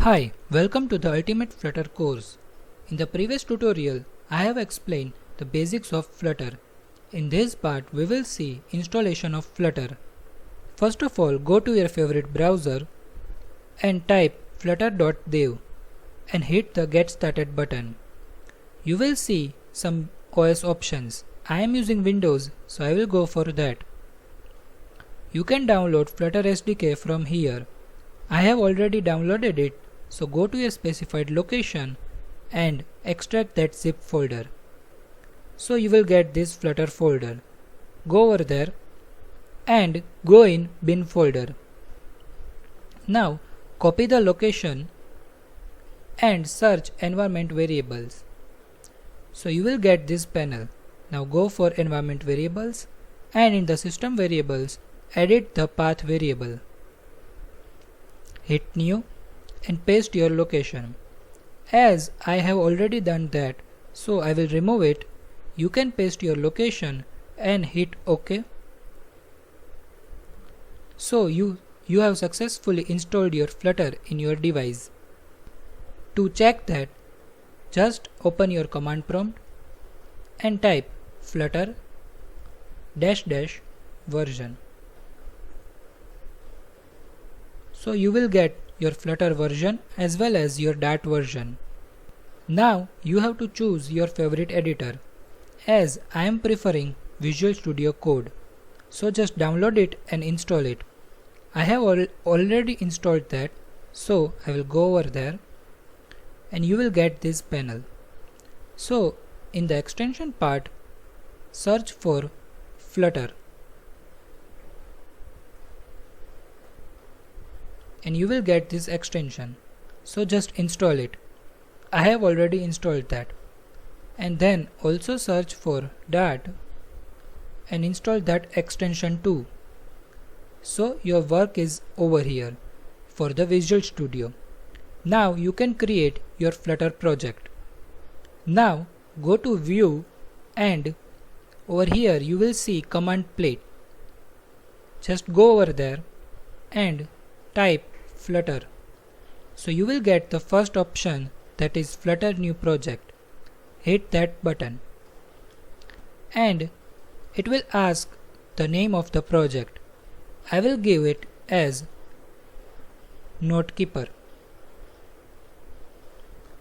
Hi, welcome to the Ultimate Flutter course. In the previous tutorial, I have explained the basics of Flutter. In this part, we will see installation of Flutter. First of all, go to your favorite browser and type flutter.dev and hit the Get Started button. You will see some OS options. I am using Windows, so I will go for that. You can download Flutter SDK from here. I have already downloaded it, so go to your specified location and extract that zip folder. So you will get this Flutter folder. Go over there and go in bin folder. Now copy the location and search environment variables. So you will get this panel. Now go for environment variables and in the system variables edit the path variable. Hit new and paste your location. As I have already done that, so I will remove it. You can paste your location and hit OK. So you have successfully installed your Flutter in your device. To check that, just open your command prompt and type flutter --version. So you will get your Flutter version as well as your Dart version. Now you have to choose your favorite editor. As I am preferring Visual Studio Code, so just download it and install it. I have already installed that, so I will go over there and you will get this panel. So in the extension part, search for Flutter and you will get this extension. So just install it. I have already installed that. And then also search for Dart and install that extension too. So your work is over here for the Visual Studio. Now you can create your Flutter project. Now go to View and over here you will see command plate. Just go over there and type Flutter. So you will get the first option, that is Flutter new project. Hit that button and it will ask the name of the project. I will give it as Notekeeper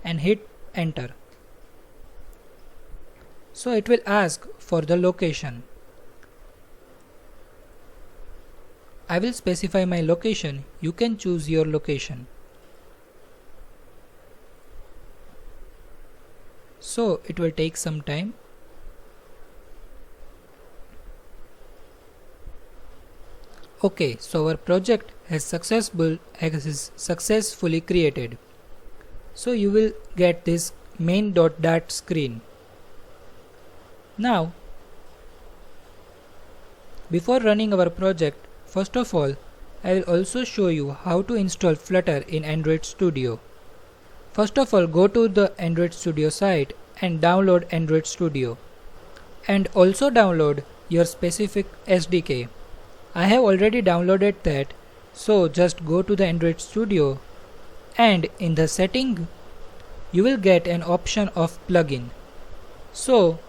and hit enter. So it will ask for the location. I will specify my location. You can choose your location. So it will take some time. Okay, so our project has successfully created. So you will get this main.dart screen. Now, before running our project, first of all, I will also show you how to install Flutter in Android Studio. First of all, go to the Android Studio site and download Android Studio. And also download your specific SDK. I have already downloaded that, so just go to the Android Studio and in the setting, you will get an option of plugin. So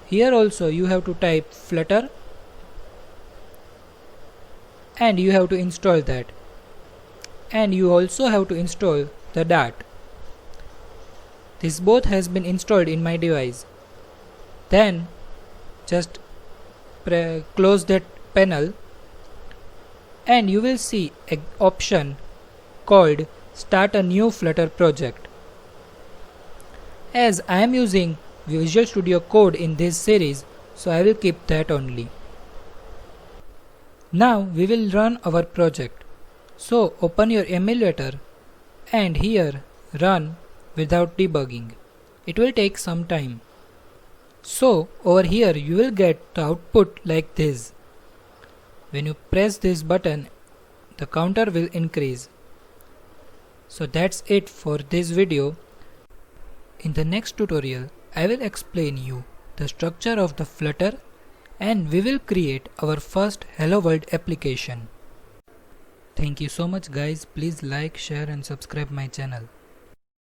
here also you have to type Flutter and you have to install that, and you also have to install the Dart. This both has been installed in my device. Then just close that panel and you will see an option called Start a new Flutter project. As I am using Visual Studio Code in this series, so I will keep that only. Now we will run our project. So open your emulator and here run without debugging. It will take some time. So over here you will get the output like this. When you press this button, the counter will increase. So that's it for this video. In the next tutorial, I will explain you the structure of the Flutter and we will create our first Hello World application. Thank you so much guys. Please like, share and subscribe my channel.